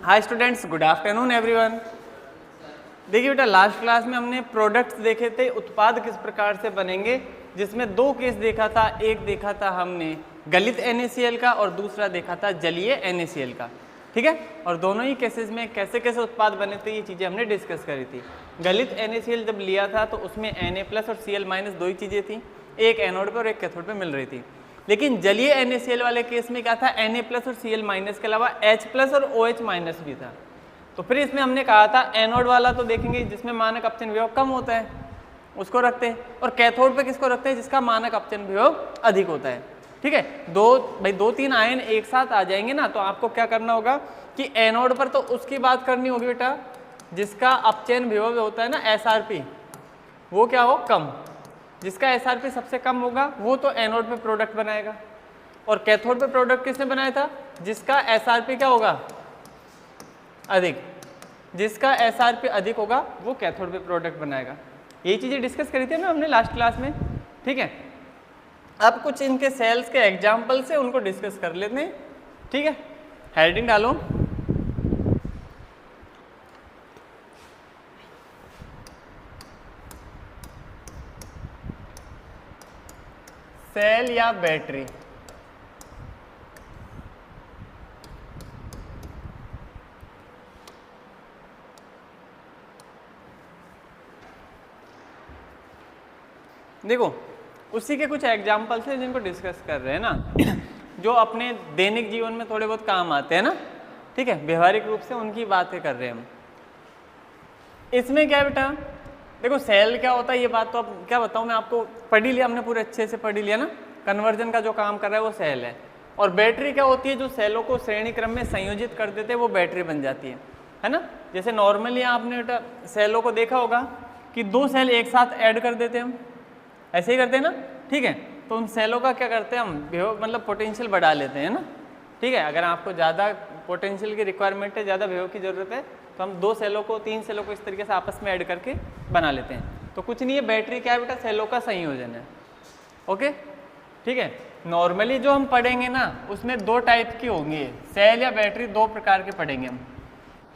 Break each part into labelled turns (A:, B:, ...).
A: Hi students, good afternoon everyone. देखिए बेटा, last class में हमने प्रोडक्ट्स देखे थे, उत्पाद किस प्रकार से बनेंगे, जिसमें दो केस देखा था। एक देखा था हमने गलित NaCl का और दूसरा देखा था जलीय NaCl का, ठीक है। और दोनों ही केसेस में कैसे कैसे उत्पाद बने थे ये चीज़ें हमने डिस्कस करी थी। गलित NaCl जब लिया था तो उसमें Na+ और Cl- दो ही चीज़ें थी, एक एनोड पर और एक कैथोड पर मिल रही थी। लेकिन जलीय NaCl वाले केस में क्या था, Na+ और Cl- के अलावा H+ और OH- भी था। तो फिर इसमें हमने कहा था एनोड वाला तो देखेंगे जिसमें मानक अपचन विभव कम होता है उसको रखते हैं, और कैथोड पे किसको रखते हैं, जिसका मानक अपचन विभव अधिक होता है, ठीक है। दो तीन आयन एक साथ आ जाएंगे ना, तो आपको क्या करना होगा कि एनोड पर तो उसकी बात करनी होगी बेटा जिसका अपचयन विभव होता है ना SRP, वो क्या हो कम। जिसका SRP सबसे कम होगा वो तो एनोड पे प्रोडक्ट बनाएगा, और कैथोड पे प्रोडक्ट किसने बनाया था, जिसका SRP क्या होगा अधिक। जिसका SRP अधिक होगा वो कैथोड पे प्रोडक्ट बनाएगा। यही चीज़ें डिस्कस करी थी ना हमने लास्ट क्लास में, ठीक है। अब कुछ इनके सेल्स के एग्जाम्पल से उनको डिस्कस कर लेते हैं, ठीक है। हेडिंग डालो, सेल या बैटरी। देखो उसी के कुछ एग्जाम्पल्स हैं जिनको डिस्कस कर रहे हैं ना जो अपने दैनिक जीवन में थोड़े बहुत काम आते हैं ना, ठीक है। व्यवहारिक रूप से उनकी बातें कर रहे हैं हम। इसमें क्या है बेटा, देखो सेल क्या होता है ये बात तो अब क्या बताऊँ मैं आपको, पढ़ ही लिया हमने, पूरे अच्छे से पढ़ ही लिया ना। कन्वर्जन का जो काम कर रहा है वो सेल है। और बैटरी क्या होती है, जो सेलों को श्रेणी क्रम में संयोजित कर देते हैं वो बैटरी बन जाती है ना। जैसे नॉर्मली आपने बेटा सेलों को देखा होगा कि दो सेल एक साथ ऐड कर देते हैं हम, ऐसे ही करते हैं ना, ठीक है। तो उन सेलों का क्या करते हैं हम, विभव मतलब पोटेंशियल बढ़ा लेते हैं ना, ठीक है। अगर आपको ज़्यादा पोटेंशियल की रिक्वायरमेंट है, ज़्यादा विभव की ज़रूरत है, तो हम दो सेलों को तीन सेलों को इस तरीके से आपस में ऐड करके बना लेते हैं। तो कुछ नहीं है, बैटरी क्या है बेटा, सेलों का संयोजन है, ओके, ठीक है। नॉर्मली जो हम पढ़ेंगे ना उसमें दो टाइप की होंगी, सेल या बैटरी, दो प्रकार के पढ़ेंगे हम,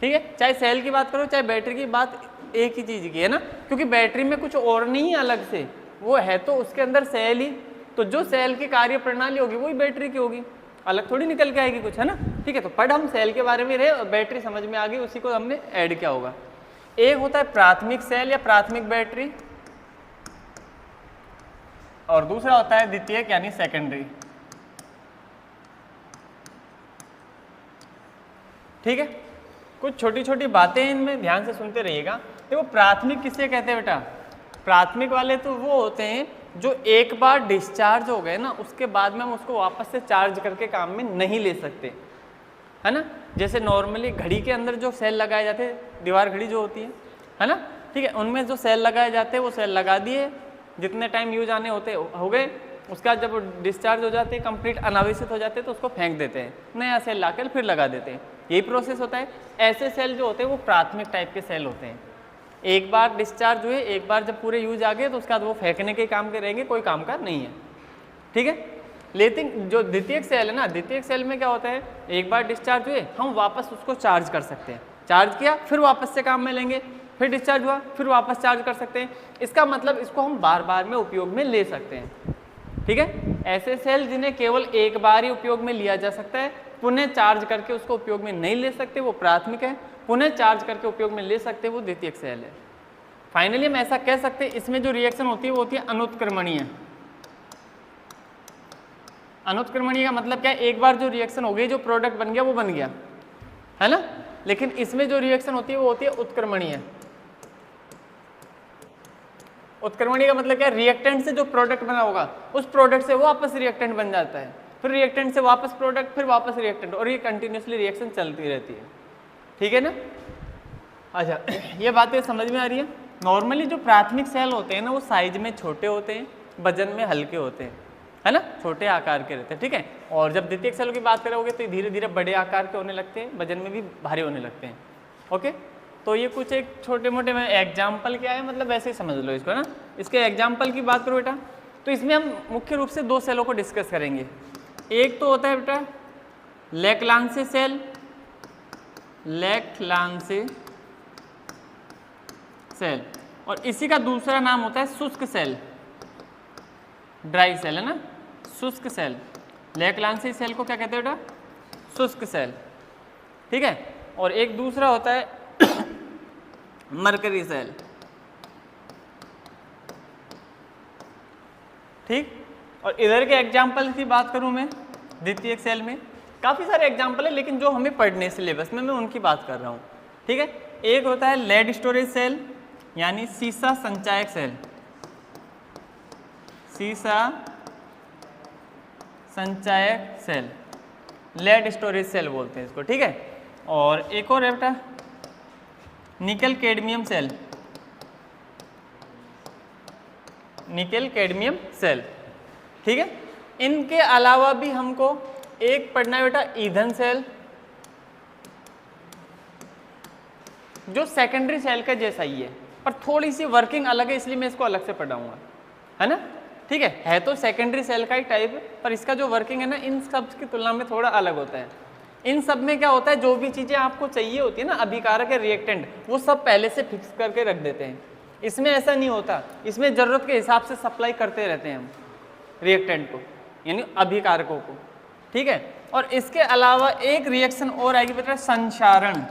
A: ठीक है। चाहे सेल की बात करो चाहे बैटरी की बात, एक ही चीज़ की है ना, क्योंकि बैटरी में कुछ और नहीं है अलग से, वो है तो उसके अंदर सेल ही, तो जो सेल की कार्य प्रणाली होगी वही बैटरी की होगी, अलग थोड़ी निकल के आएगी कुछ, है ना, ठीक है। तो पढ़ हम सेल के बारे में रहे और बैटरी समझ में आ गई, उसी को हमने ऐड किया होगा। एक होता है प्राथमिक सेल या प्राथमिक बैटरी, और दूसरा होता है द्वितीयक यानी सेकेंडरी, ठीक है। कुछ छोटी छोटी बातें इनमें ध्यान से सुनते रहिएगा। देखो प्राथमिक किसे कहते हैं बेटा, प्राथमिक वाले तो वो होते हैं जो एक बार डिस्चार्ज हो गए ना उसके बाद में हम उसको वापस से चार्ज करके काम में नहीं ले सकते, है ना। जैसे नॉर्मली घड़ी के अंदर जो सेल लगाए जाते हैं, दीवार घड़ी जो होती है ना, ठीक है, उनमें जो सेल लगाए जाते हैं वो सेल लगा दिए, जितने टाइम यूज आने होते हो गए, उसका जब डिस्चार्ज हो जाते हैं, कंप्लीट अनावश्यक हो जाते हैं, तो उसको फेंक देते हैं, नया सेल लाकर फिर लगा देते हैं, यही प्रोसेस होता है। ऐसे सेल जो होते हैं वो प्राथमिक टाइप के सेल होते हैं। एक बार डिस्चार्ज हुए, एक बार जब पूरे यूज आ गए तो उसके बाद वो फेंकने के काम के रहेंगे, कोई काम का नहीं है, ठीक है। लेकिन जो द्वितीयक सेल है ना, द्वितीयक सेल में क्या होता है, एक बार डिस्चार्ज हुए हम वापस उसको चार्ज कर सकते हैं, चार्ज किया फिर वापस से काम में लेंगे, फिर डिस्चार्ज हुआ फिर वापस चार्ज कर सकते हैं। इसका मतलब इसको हम बार बार में उपयोग में ले सकते हैं, ठीक है। ऐसे सेल जिन्हें केवल एक बार ही उपयोग में लिया जा सकता है, पुनः चार्ज करके उसको उपयोग में नहीं ले सकते, वो प्राथमिक है। पुनः चार्ज करके उपयोग में ले सकते वो द्वितीयक सेल है। फाइनली हम ऐसा कह सकते हैं इसमें जो रिएक्शन होती है वो होती है अनुत्क्रमणीय। अनुत्क्रमणीय का मतलब क्या है, एक बार जो रिएक्शन हो गई, जो प्रोडक्ट बन गया वो बन गया, है ना। लेकिन इसमें जो रिएक्शन होती है वो होती है उत्क्रमणीय। उत्क्रमणीय का मतलब क्या है, रिएक्टेंट से जो प्रोडक्ट बना होगा उस प्रोडक्ट से वो वापस रिएक्टेंट बन जाता है, फिर रिएक्टेंट से वापस प्रोडक्ट, फिर वापस रिएक्टेंट, और ये कंटिन्यूसली रिएक्शन चलती रहती है, ठीक है ना। अच्छा ये बातें समझ में आ रही है। नॉर्मली जो प्राथमिक सेल होते हैं ना वो साइज में छोटे होते हैं, वजन में हल्के होते हैं, है ना, छोटे आकार के रहते हैं, ठीक है। और जब द्वितीयक सेलों की बात करोगे तो धीरे धीरे बड़े आकार के होने लगते हैं, वजन में भी भारी होने लगते हैं, ओके। तो ये कुछ एक छोटे मोटे में एग्जाम्पल क्या है, मतलब ऐसे ही समझ लो इसको ना। इसके एग्जाम्पल की बात करो बेटा, तो इसमें हम मुख्य रूप से दो सेलों को डिस्कस करेंगे। एक तो होता है बेटा लैक्लांसे सेल, लैक्लांसे सेल, और इसी का दूसरा नाम होता है शुष्क सेल, ड्राई सेल है ना, शुष्क सेल। लैक्लांसे सेल को क्या कहते हैं बेटा? शुष्क सेल, ठीक है। और एक दूसरा होता है मरकरी सेल, ठीक। और इधर के एग्जाम्पल की बात करूं मैं, द्वितीयक सेल में काफ़ी सारे एग्जाम्पल है, लेकिन जो हमें पढ़ने सिलेबस में मैं उनकी बात कर रहा हूँ, ठीक है। एक होता है लेड स्टोरेज सेल, यानी सीसा संचायक सेल, सीसा संचायक सेल, लेड स्टोरेज सेल बोलते हैं इसको, ठीक है। और एक और है बेटा nickel cadmium cell, nickel cadmium cell, ठीक है। इनके अलावा भी हमको एक पढ़ना है बेटा ईंधन सेल, जो सेकेंडरी सेल का जैसा ही है, पर थोड़ी सी वर्किंग अलग है, इसलिए मैं इसको अलग से पढ़ाऊंगा, है ना, ठीक है तो सेकेंडरी सेल का ही टाइप, पर इसका जो वर्किंग है ना इन सब की तुलना में थोड़ा अलग होता है। इन सब में क्या होता है, जो भी चीज़ें आपको चाहिए होती है ना अभिकारक या रिएक्टेंट, वो सब पहले से फिक्स करके रख देते हैं। इसमें ऐसा नहीं होता, इसमें ज़रूरत के हिसाब से सप्लाई करते रहते हैं हम रिएक्टेंट को, यानी अभिकारकों को, ठीक है। और इसके अलावा एक रिएक्शन और आएगी बेटा संक्षारण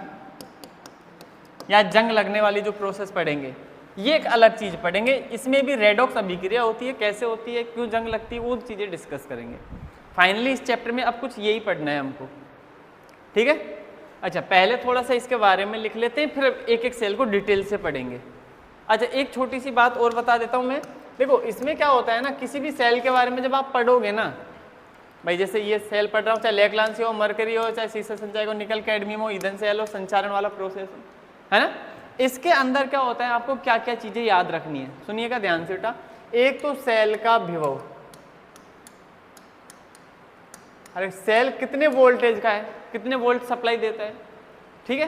A: या जंग लगने वाली जो प्रोसेस पढ़ेंगे, ये एक अलग चीज़ पढ़ेंगे। इसमें भी रेडॉक्स अभिक्रिया होती है, कैसे होती है, क्यों जंग लगती है, वो चीज़ें डिस्कस करेंगे। फाइनली इस चैप्टर में अब कुछ यही पढ़ना है हमको, ठीक है। अच्छा पहले थोड़ा सा इसके बारे में लिख लेते हैं, फिर एक एक सेल को डिटेल से पढ़ेंगे। अच्छा एक छोटी सी बात और बता देता हूँ मैं, देखो इसमें क्या होता है ना, किसी भी सेल के बारे में जब आप पढ़ोगे ना भाई, जैसे ये सेल पढ़ रहा हूँ, चाहे लैक्लांसी हो, मरकरी हो, चाहे सीसा संचायक हो, निकल कैडमियम हो, ईंधन सेल हो, संचारण वाला प्रोसेस हो, है ना, इसके अंदर क्या होता है, आपको क्या क्या चीज़ें याद रखनी है, सुनिएगा ध्यान से बेटा। एक तो सेल का विभव, अरे सेल कितने वोल्टेज का है, कितने वोल्ट सप्लाई देता है, ठीक है।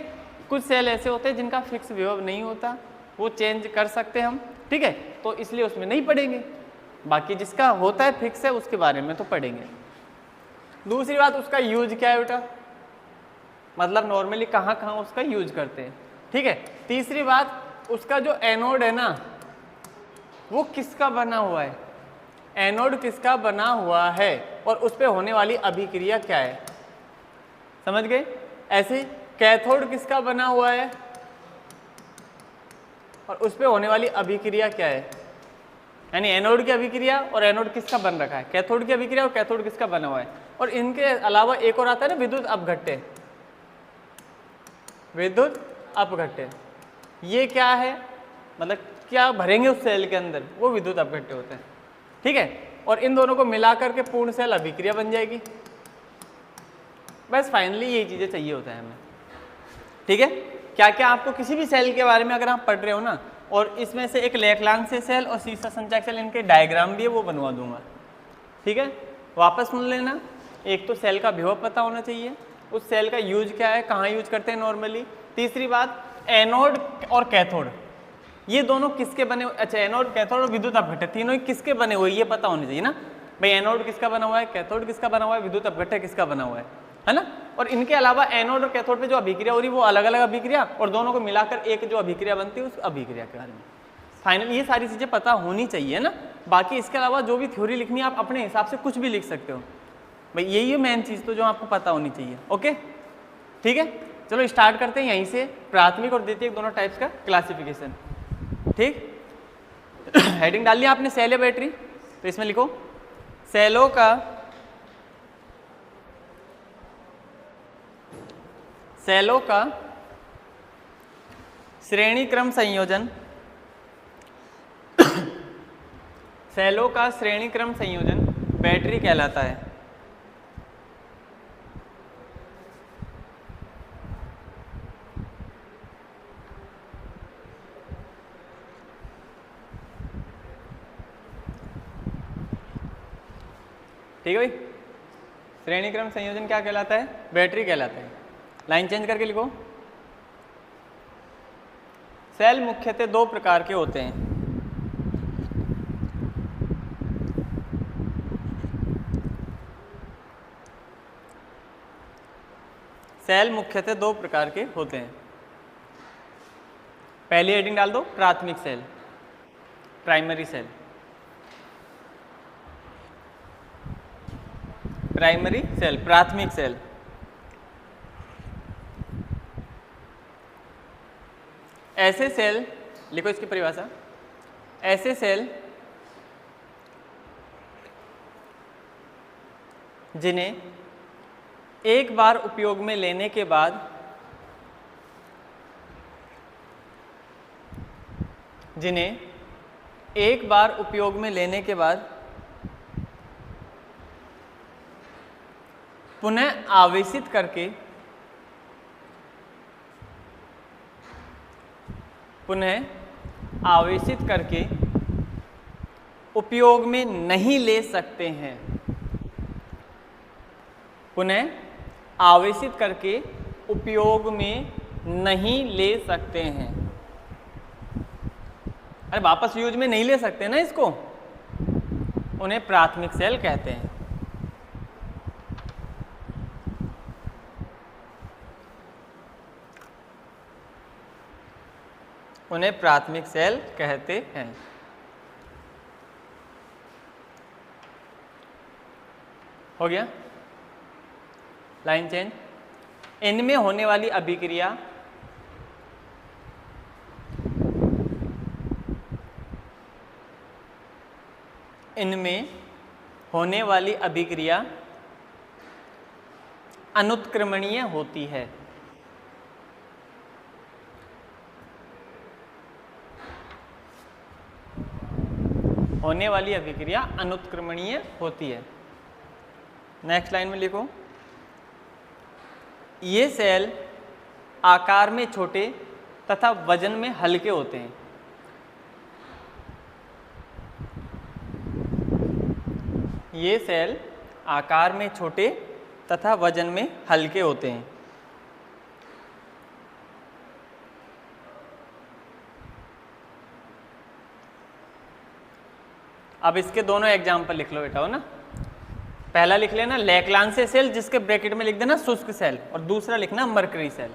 A: कुछ सेल ऐसे होते हैं जिनका फिक्स विभव नहीं होता, वो चेंज कर सकते हैं हम, ठीक है, तो इसलिए उसमें नहीं पढ़ेंगे। बाकी जिसका होता है फिक्स है उसके बारे में तो पढ़ेंगे। दूसरी बात, उसका यूज क्या है बेटा, मतलब नॉर्मली कहाँ कहाँ उसका यूज करते हैं, ठीक है। तीसरी बात, उसका जो एनोड है ना वो किसका बना हुआ है, एनोड किसका बना हुआ है, और उस पर होने वाली अभिक्रिया क्या है, समझ गए। ऐसे कैथोड किसका बना हुआ है और उस पर होने वाली अभिक्रिया क्या है, यानी एनोड की अभिक्रिया और एनोड किसका बन रखा है, कैथोड की अभिक्रिया और कैथोड किसका बना हुआ है। और इनके अलावा एक और आता है ना विद्युत अपघट्य, विद्युत अपघट्य, ये क्या है, मतलब क्या भरेंगे उस सेल के अंदर, वो विद्युत अपघट्य होते हैं, ठीक है। और इन दोनों को मिला करके पूर्ण सेल अभिक्रिया बन जाएगी। बस फाइनली यही चीज़ें चाहिए होता है हमें, ठीक है। क्या क्या आपको किसी भी सेल के बारे में अगर आप पढ़ रहे हो ना, और इसमें से एक लैक्लांसे सेल और सीसा संचायक सेल, इनके डायग्राम भी है वो बनवा दूंगा, ठीक है। वापस सुन लेना, एक तो सेल का विभव पता होना चाहिए, उस सेल का यूज क्या है, कहाँ यूज करते हैं नॉर्मली। तीसरी बात, एनोड और कैथोड ये दोनों किसके बने हुए, अच्छा एनोड कैथोड और विद्युत अपघट्य तीनों ही किसके बने हुए ये पता होना चाहिए ना भाई, एनोड किसका बना हुआ है, कैथोड किसका बना हुआ है, विद्युत अपघट्य किसका बना हुआ है ना। और इनके अलावा एनोड और कैथोड पे जो अभिक्रिया हो रही है वो अलग अलग अभिक्रिया, और दोनों को मिलाकर एक जो अभिक्रिया बनती है उस अभिक्रिया के बारे में फाइनली ये सारी चीज़ें पता होनी चाहिए ना। बाकी इसके अलावा जो भी थ्योरी लिखनी है आप अपने हिसाब से कुछ भी लिख सकते हो भाई, यही है मेन चीज़ तो जो आपको पता होनी चाहिए, ओके ठीक है। चलो स्टार्ट करते हैं यहीं से, प्राथमिक और द्वितीयक दोनों टाइप्स का क्लासिफिकेशन, ठीक। हेडिंग डाल लिया आपने सेल या बैटरी, तो इसमें लिखो सेलों का श्रेणी क्रम संयोजन, सेलों का श्रेणी क्रम संयोजन बैटरी कहलाता है। ठीक है भाई, श्रेणी क्रम संयोजन क्या कहलाता है, बैटरी कहलाता है। लाइन चेंज करके लिखो, सेल मुख्यतः दो प्रकार के होते हैं, सेल मुख्यतः दो प्रकार के होते हैं। पहली हेडिंग डाल दो, प्राथमिक cell, primary cell. Primary cell, प्राथमिक सेल। ऐसे सेल, लिखो इसकी परिभाषा, ऐसे सेल जिन्हें एक बार उपयोग में लेने के बाद पुनः आवेशित करके उपयोग में नहीं ले सकते हैं। पुनः आवेशित करके उपयोग में नहीं ले सकते हैं। अरे वापस यूज में नहीं ले सकते ना इसको, उन्हें प्राथमिक सेल कहते हैं। उन्हें प्राथमिक सेल कहते हैं। हो गया, लाइन चेंज। इनमें होने वाली अभिक्रिया अनुत्क्रमणीय होती है। होने वाली अभिक्रिया अनुत्क्रमणीय होती है। नेक्स्ट लाइन में लिखो, ये सेल आकार में छोटे तथा वजन में हल्के होते हैं। ये सेल आकार में छोटे तथा वजन में हल्के होते हैं। अब इसके दोनों एग्जाम्पल लिख लो बेटा, हो ना। पहला लिख लेना लैक्लांसे सेल, जिसके ब्रैकेट में लिख देना शुष्क सेल, और दूसरा लिखना मरकरी सेल।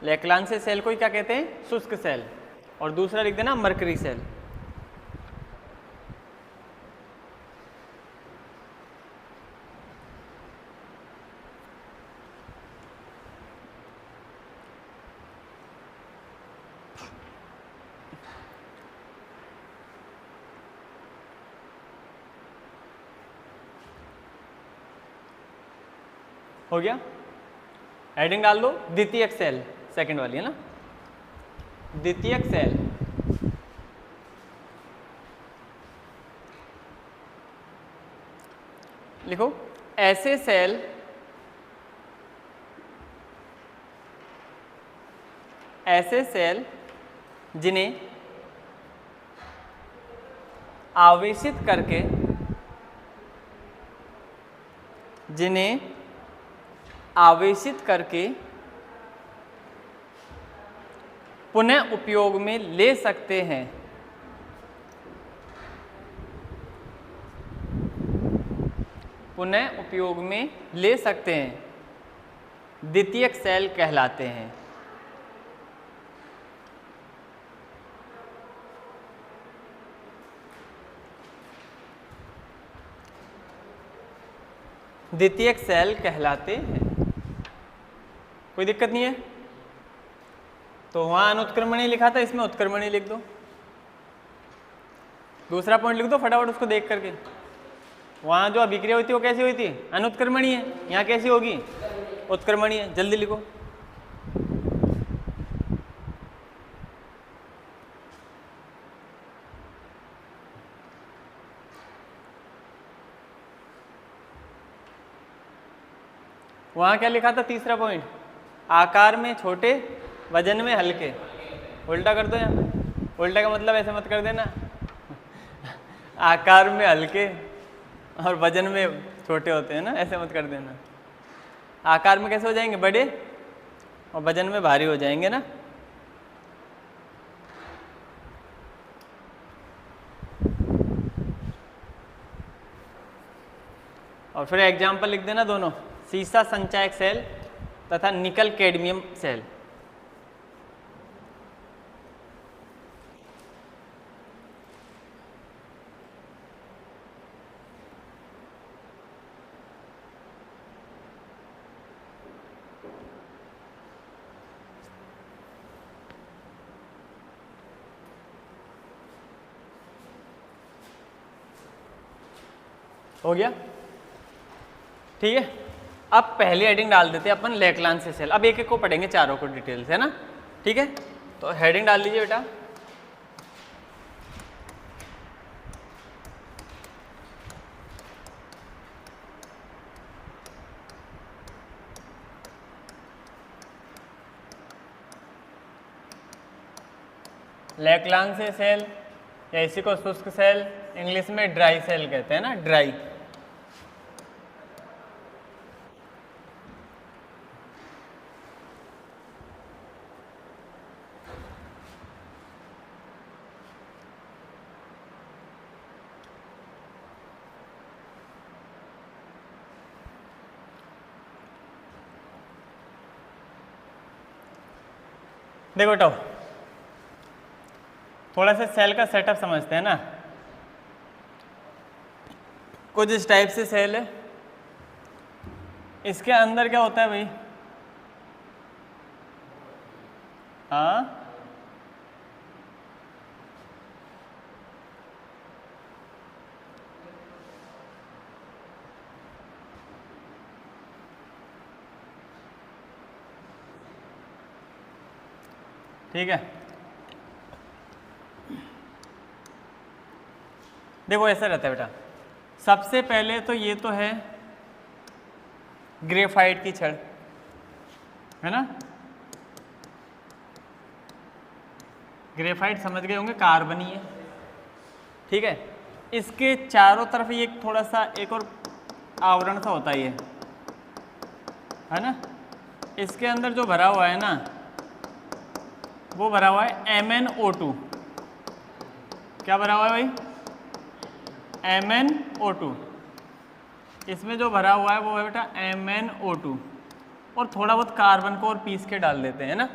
A: लैक्लांसे सेल को क्या कहते हैं? शुष्क सेल, और दूसरा लिख देना मरकरी सेल। हो गया, हेडिंग डाल दो द्वितीयक सेल, सेकंड वाली है ना, द्वितीयक सेल। लिखो, ऐसे सेल जिन्हें आवेशित करके पुनः उपयोग में ले सकते हैं। पुनः उपयोग में ले सकते हैं, द्वितीयक सेल कहलाते हैं। द्वितीयक सेल कहलाते हैं। कोई दिक्कत नहीं है? तो वहां अनुत्क्रमणीय लिखा था, इसमें उत्क्रमणीय लिख दो। दूसरा पॉइंट लिख दो फटाफट उसको देख करके। वहां जो अभिक्रिया हुई थी वो कैसी हुई थी? अनुत्क्रमणीय। यहाँ कैसी होगी? उत्क्रमणीय। जल्दी लिखो। वहां क्या लिखा था? तीसरा पॉइंट, आकार में छोटे, वजन में हल्के। उल्टा कर दो यहाँ। उल्टा का मतलब ऐसे मत कर देना आकार में हल्के और वजन में छोटे होते हैं ना, ऐसे मत कर देना। आकार में कैसे हो जाएंगे? बड़े, और वजन में भारी हो जाएंगे ना। और फिर एग्जाम्पल लिख देना दोनों। सीसा संचायक सेल तथा निकल कैडमियम सेल। हो गया, ठीक है। अब पहली हेडिंग डाल देते हैं अपन लेक्लांसी सेल। अब एक एक को पढ़ेंगे, चारों को डिटेल से, है ना, ठीक है। तो हेडिंग डाल लीजिए बेटा, लेक्लांसी सेल या इसी को शुष्क सेल, इंग्लिश में ड्राई सेल कहते हैं ना, ड्राई। देखो बेटा, थोड़ा सा सेल का सेटअप समझते हैं ना। कुछ इस टाइप से सेल है, इसके अंदर क्या होता है भाई, हाँ, ठीक है। देखो ऐसा रहता है बेटा, सबसे पहले तो ये तो है ग्रेफाइट की छड़, है ना। ग्रेफाइट समझ गए होंगे, कार्बनी है, ठीक है। इसके चारों तरफ ये थोड़ा सा एक और आवरण सा होता है ना। इसके अंदर जो भरा हुआ है ना, वो भरा हुआ है MnO2। क्या भरा हुआ है भाई, MnO2। इसमें जो भरा हुआ है वो है बेटा MnO2, और थोड़ा बहुत कार्बन को और पीस के डाल देते हैं ना,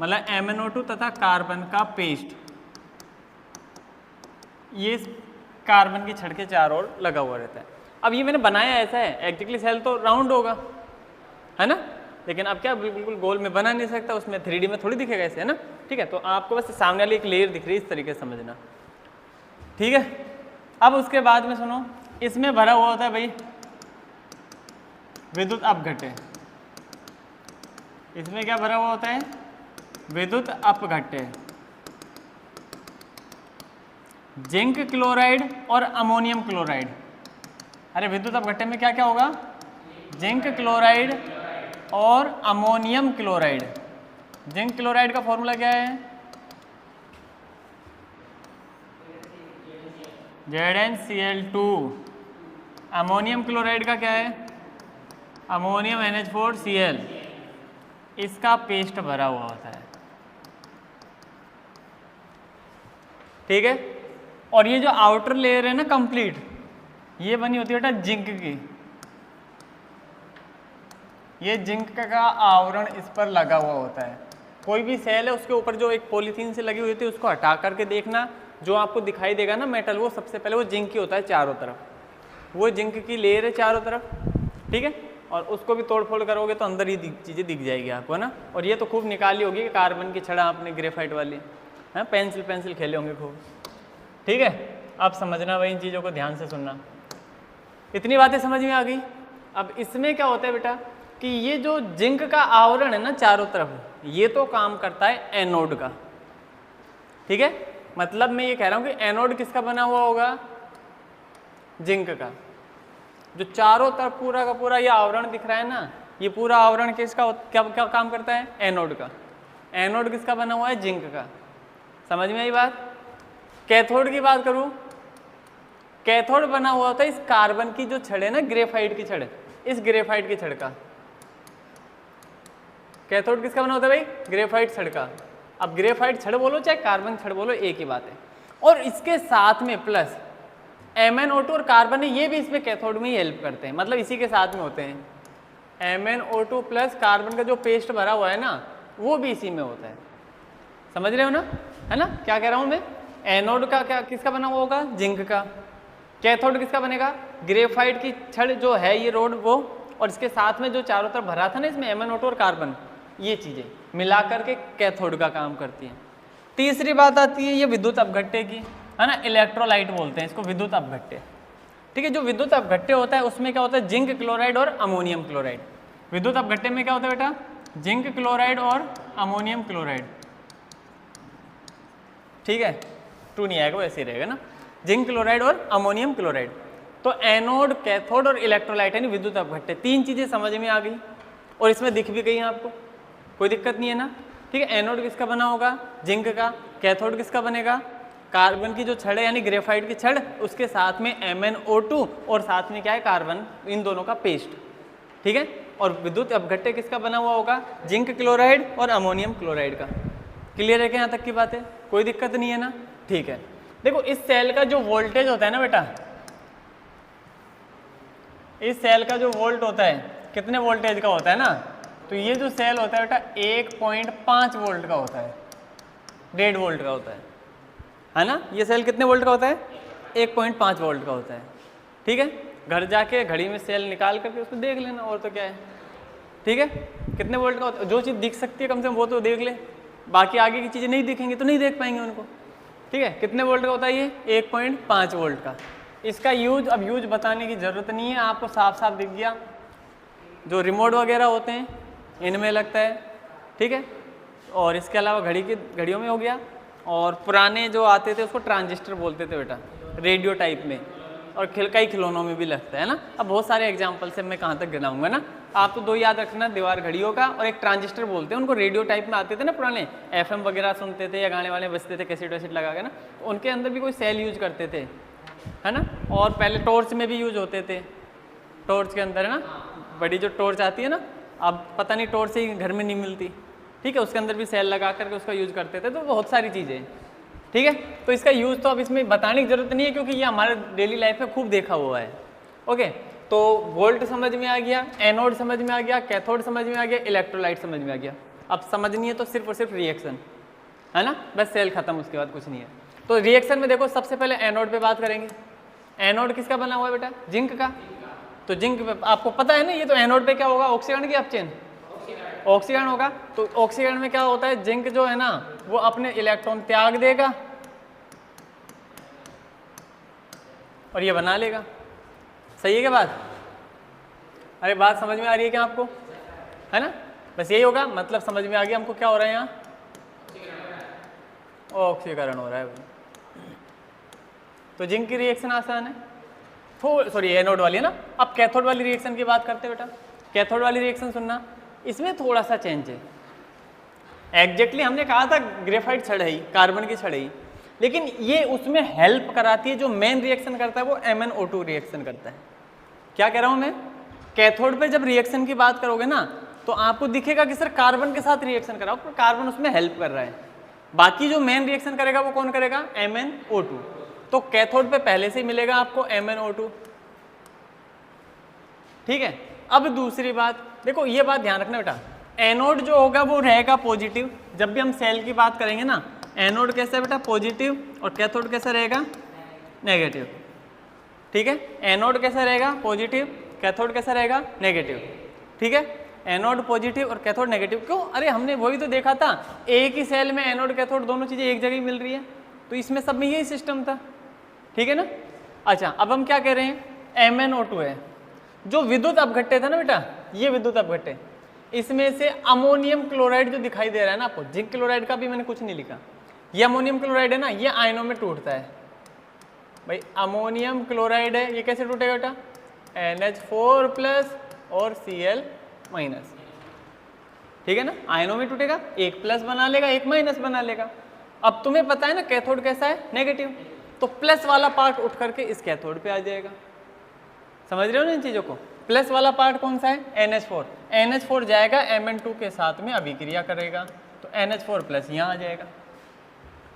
A: मतलब MnO2 तथा कार्बन का पेस्ट, ये कार्बन की छड़ के चारों ओर लगा हुआ रहता है। अब ये मैंने बनाया ऐसा है, एक्जेक्टली सेल तो राउंड होगा, है ना, लेकिन अब क्या बिल्कुल गोल में बना नहीं सकता, उसमें 3D में थोड़ी दिखेगा ऐसे, है ना, ठीक है। तो आपको बस सामने वाली एक लेयर दिख रही है, इस तरीके से समझना, ठीक है। अब उसके बाद में सुनो, इसमें भरा हुआ होता है भाई विद्युत अपघट्य। इसमें क्या भरा हुआ होता है, विद्युत अपघट्य, जिंक क्लोराइड और अमोनियम क्लोराइड। अरे विद्युत अपघट्य में क्या क्या होगा, जिंक क्लोराइड और अमोनियम क्लोराइड। जिंक क्लोराइड का फॉर्मूला क्या है, ZnCl2। अमोनियम क्लोराइड का क्या है, अमोनियम NH4Cl। इसका पेस्ट भरा हुआ होता है, ठीक है। और ये जो आउटर लेयर है ना कंप्लीट, ये बनी होती है बेटा जिंक की। ये जिंक का आवरण इस पर लगा हुआ होता है। कोई भी सेल है उसके ऊपर जो एक पॉलीथीन से लगी हुई होती है, उसको हटा करके देखना, जो आपको दिखाई देगा ना मेटल, वो सबसे पहले वो जिंक की होता है चारों तरफ, वो जिंक की लेयर है चारों तरफ, ठीक है। और उसको भी तोड़ फोड़ करोगे तो अंदर ही चीज़ें दिख जाएगी आपको, है ना। और ये तो खूब निकाली होगी कि कार्बन की छड़ा आपने ग्रेफाइट वाली, है, पेंसिल खेले होंगे खूब, ठीक है। अब समझना भाई, इन चीज़ों को ध्यान से सुनना। इतनी बातें समझ में आ गई। अब इसमें क्या होता है बेटा कि ये जो जिंक का आवरण है ना चारों तरफ, ये तो काम करता है एनोड का, ठीक है। मतलब मैं ये कह रहा हूँ कि एनोड किसका बना हुआ होगा, जिंक का। जो चारों तरफ पूरा का पूरा ये आवरण दिख रहा है ना, ये पूरा आवरण किसका, क्या क्या काम करता है, एनोड का। एनोड किसका बना हुआ है, जिंक का। समझ में आई बात। कैथोड की बात करूं, कैथोड बना हुआ होता है इस कार्बन की जो छड़ है ना, ग्रेफाइट की छड़, इस ग्रेफाइट की छड़ का। कैथोड किसका बना होता है भाई, ग्रेफाइट छड़ का। अब ग्रेफाइट छड़ बोलो चाहे कार्बन छड़ बोलो, एक ही बात है। और इसके साथ में प्लस MnO2 और कार्बन है, ये भी इसमें कैथोड में ही हेल्प करते हैं, मतलब इसी के साथ में होते हैं, MnO2 प्लस कार्बन का जो पेस्ट भरा हुआ है ना वो भी इसी में होता है, समझ रहे हो ना, है ना। क्या कह रहा हूँ मैं, एनोड का क्या किसका बना हुआ होगा, जिंक का। कैथोड किसका बनेगा, ग्रेफाइट की छड़ जो है ये रोड वो, और इसके साथ में जो चारों तरफ भरा था ना इसमें MnO2 और कार्बन, ये चीजें मिला करके कैथोड का काम करती हैं। तीसरी बात आती है ये विद्युत अपघट्य की, है ना, इलेक्ट्रोलाइट बोलते हैं इसको, विद्युत अपघट्य। ठीक है, जो विद्युत अपघट्य होता है उसमें क्या होता है, जिंक क्लोराइड और अमोनियम क्लोराइड। विद्युत अपघट्य में क्या होता है बेटा, जिंक क्लोराइड और अमोनियम क्लोराइड। ठीक है, ट्रू नहीं आएगा, वैसे ही रहेगा ना, जिंक क्लोराइड और अमोनियम क्लोराइड। तो एनोड, कैथोड और इलेक्ट्रोलाइट यानी विद्युत अपघट्य, तीन चीजें समझ में आ गई और इसमें दिख भी गई आपको, कोई दिक्कत नहीं है ना। ठीक है, एनोड किसका बना होगा, जिंक का। कैथोड किसका बनेगा, कार्बन की जो छड़ है यानी ग्रेफाइट की छड़, उसके साथ में MnO2 और साथ में क्या है, कार्बन, इन दोनों का पेस्ट। ठीक है, और विद्युत अपघट्य किसका बना हुआ होगा, जिंक क्लोराइड और अमोनियम क्लोराइड का। क्लियर है क्या यहाँ तक की बात है, कोई दिक्कत नहीं है ना। ठीक है, देखो इस सेल का जो वोल्टेज होता है ना बेटा, इस सेल का जो वोल्ट होता है कितने वोल्टेज का होता है ना, तो ये जो सेल होता है बेटा 1.5 वोल्ट का होता है, 1.5 वोल्ट का होता है ना। ये सेल कितने वोल्ट का होता है, 1.5 वोल्ट का होता है। ठीक है, घर जाके घड़ी में सेल निकाल करके उसको देख लेना, और तो क्या है। ठीक है, कितने वोल्ट का होता है, जो चीज़ दिख सकती है कम से कम वो तो देख ले, बाकी आगे की चीज़ें नहीं दिखेंगी तो नहीं देख पाएंगे उनको। ठीक है, कितने वोल्ट का होता है ये, 1.5 वोल्ट का। इसका यूज, अब यूज बताने की ज़रूरत नहीं है, आपको साफ साफ दिख गया। जो रिमोट वगैरह होते हैं इनमें लगता है। ठीक है, और इसके अलावा घड़ियों में हो गया, और पुराने जो आते थे उसको ट्रांजिस्टर बोलते थे बेटा, रेडियो टाइप में, और कई खिलौनों में भी लगता है ना। अब बहुत सारे एग्जाम्पल से मैं कहाँ तक गिनाऊंगा ना, आप तो दो याद रखना, दीवार घड़ियों का और एक ट्रांजिस्टर बोलते हैं उनको, रेडियो टाइप में आते थे ना पुराने, FM वगैरह सुनते थे या गाने वाले बजते थे कैसेट वैसेट लगा के ना, उनके अंदर भी कोई सेल यूज करते थे, है ना। और पहले टॉर्च में भी यूज होते थे, टॉर्च के अंदर, है ना, बड़ी जो टॉर्च आती है ना, अब पता नहीं टॉर्च से ही घर में नहीं मिलती। ठीक है, उसके अंदर भी सेल लगा करके उसका यूज करते थे, तो बहुत सारी चीज़ें। ठीक है, तो इसका यूज़ तो अब इसमें बताने की जरूरत नहीं है क्योंकि ये हमारे डेली लाइफ में खूब देखा हुआ है। ओके, तो वोल्ट समझ में आ गया, एनोड समझ में आ गया, कैथोड समझ में आ गया, इलेक्ट्रोलाइट समझ में आ गया। अब समझनी है तो सिर्फ और सिर्फ रिएक्शन, है ना, बस सेल खत्म, उसके बाद कुछ नहीं है। तो रिएक्शन में देखो सबसे पहले एनोड पे बात करेंगे। एनोड किसका बना हुआ है बेटा, जिंक का। तो जिंक आपको पता है ना, ये तो एनोड पे क्या होगा, ऑक्सीकरण की अपचयन, ऑक्सीकरण होगा। तो ऑक्सीकरण में क्या होता है, जिंक जो है ना वो अपने इलेक्ट्रॉन त्याग देगा और ये बना लेगा। सही है क्या बात, अरे बात समझ में आ रही है क्या आपको, है ना, बस यही होगा, मतलब समझ में आ गया हमको क्या हो रहा है यहाँ, ऑक्सीकरण हो रहा है। तो जिंक की रिएक्शन आसान है, सॉरी एनोड वाली है ना। अब कैथोड वाली रिएक्शन की बात करते हैं बेटा। कैथोड वाली रिएक्शन सुनना, इसमें थोड़ा सा चेंज है। एग्जैक्टली हमने कहा था ग्रेफाइट छड़ है, कार्बन की छड़ है, लेकिन ये उसमें हेल्प कराती है। जो मेन रिएक्शन करता है वो MnO2 रिएक्शन करता है। क्या कह रहा हूं मैं, कैथोड पे जब रिएक्शन की बात करोगे ना तो आपको दिखेगा कि सर कार्बन के साथ रिएक्शन कराओ, पर कार्बन उसमें हेल्प कर रहा है। बाकी जो मेन रिएक्शन करेगा वो कौन करेगा, MnO2। तो कैथोड पे पहले से ही मिलेगा आपको MnO2। ठीक है, अब दूसरी बात देखो, ये बात ध्यान रखना बेटा, एनोड जो होगा वो रहेगा पॉजिटिव। जब भी हम सेल की बात करेंगे ना, एनोड कैसा है बेटा, पॉजिटिव, और कैथोड कैसा रहेगा, नेगेटिव। ठीक है, एनोड कैसा रहेगा, पॉजिटिव, कैथोड कैसा रहेगा, नेगेटिव। ठीक है, एनोड पॉजिटिव और कैथोड नेगेटिव। क्यों, अरे हमने वही तो देखा था, एक ही सेल में एनोड कैथोड दोनों चीजें एक जगह ही मिल रही है, तो इसमें सब में यही सिस्टम था। ठीक है ना। अच्छा, अब हम क्या कह रहे हैं, MnO2 है। जो विद्युत अपघट्य था ना बेटा, ये विद्युत अपघट्य, इसमें से अमोनियम क्लोराइड जो दिखाई दे रहा है ना आपको, जिंक क्लोराइड का भी मैंने कुछ नहीं लिखा, ये अमोनियम क्लोराइड है ना, ये आयनों में टूटता है भाई। अमोनियम क्लोराइड है, ये कैसे टूटेगा बेटा, NH4 प्लस और Cl माइनस। ठीक है ना, आयनों में टूटेगा, एक प्लस बना लेगा, एक माइनस बना लेगा। अब तुम्हें पता है ना कैथोड कैसा है, नेगेटिव, तो प्लस वाला पार्ट उठ करके इस कैथोड पे आ जाएगा। समझ रहे हो ना इन चीजों को। प्लस वाला पार्ट कौन सा है, NH4। NH4 जाएगा Mn2 के साथ में अभिक्रिया करेगा, तो NH4 प्लस यहाँ आ जाएगा,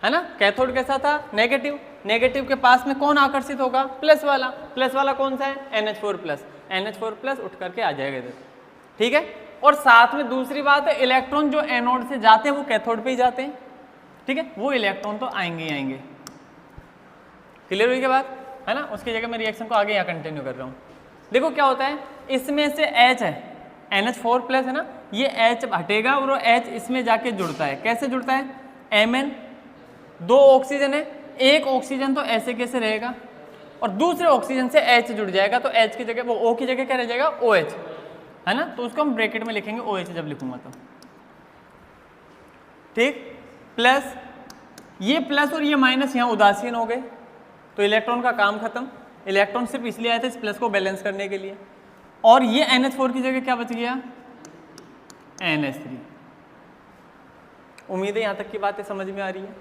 A: है ना। कैथोड कैसा था, नेगेटिव, नेगेटिव के पास में कौन आकर्षित होगा, प्लस वाला। प्लस वाला कौन सा है, NH4 प्लस। NH4 प्लस उठ करके आ जाएगा इधर। ठीक है। और साथ में दूसरी बात है, इलेक्ट्रॉन जो एनोड से जाते हैं वो कैथोड पे ही जाते हैं, ठीक है, वो इलेक्ट्रॉन तो आएंगे ही आएंगे। क्लियर हुई क्या बात, है ना। उसकी जगह मैं रिएक्शन को आगे यहाँ कंटिन्यू कर रहा हूँ। देखो क्या होता है, इसमें से H है, NH4+ है ना, ये H हटेगा और वो H इसमें जाके जुड़ता है। कैसे जुड़ता है, Mn, 2 ऑक्सीजन है, एक ऑक्सीजन तो ऐसे कैसे रहेगा और दूसरे ऑक्सीजन से H जुड़ जाएगा, तो H की जगह वो O की जगह क्या रह जाएगा, OH, है ना। तो उसको हम ब्रैकेट में लिखेंगे OH जब लिखूंगा तो, ठीक। प्लस ये प्लस और ये माइनस यहाँ उदासीन हो गए, तो इलेक्ट्रॉन का काम खत्म। इलेक्ट्रॉन सिर्फ इसलिए आए थे इस प्लस को बैलेंस करने के लिए। और ये NH4 की जगह क्या बच गया, NH3। उम्मीद है यहाँ तक की बातें समझ में आ रही है,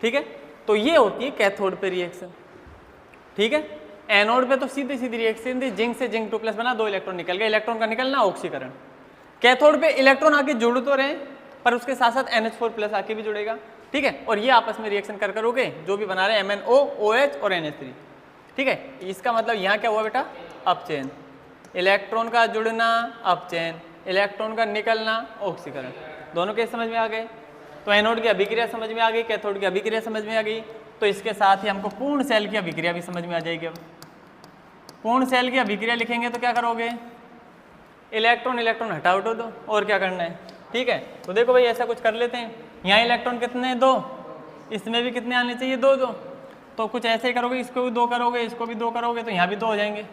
A: ठीक है। तो ये होती है कैथोड पे रिएक्शन, ठीक है। एनोड पे तो सीधी सीधी रिएक्शन थी, जिंक से जिंक 2+ बना, 2 इलेक्ट्रॉन निकल गए, इलेक्ट्रॉन का निकलना ऑक्सीकरण। कैथोड पे इलेक्ट्रॉन आके जुड़ तो रहे पर उसके साथ साथ NH4+ आके भी जुड़ेगा, ठीक है। और ये आपस में रिएक्शन कर करोगे जो भी बना रहे हैं MnO, OH और NH3, ठीक है। इसका मतलब यहाँ क्या हुआ बेटा, अप चेन, इलेक्ट्रॉन का जुड़ना अप चेन, इलेक्ट्रॉन का निकलना ऑक्सीकरण। दोनों केस समझ में आ गए। तो एनोड की अभिक्रिया समझ में आ गई, कैथोड की अभिक्रिया समझ में आ गई, तो इसके साथ ही हमको पूर्ण सेल की अभिक्रिया भी समझ में आ जाएगी। अब पूर्ण सेल की अभिक्रिया लिखेंगे तो क्या करोगे, इलेक्ट्रॉन इलेक्ट्रॉन हटाओ दो, और क्या करना है, ठीक है। तो देखो भाई ऐसा कुछ कर लेते हैं, यहाँ इलेक्ट्रॉन कितने हैं, 2, इसमें भी कितने आने चाहिए, 2। तो कुछ ऐसे ही करोगे, इसको भी 2 करोगे, इसको भी 2 करोगे, तो यहाँ भी 2 हो जाएंगे,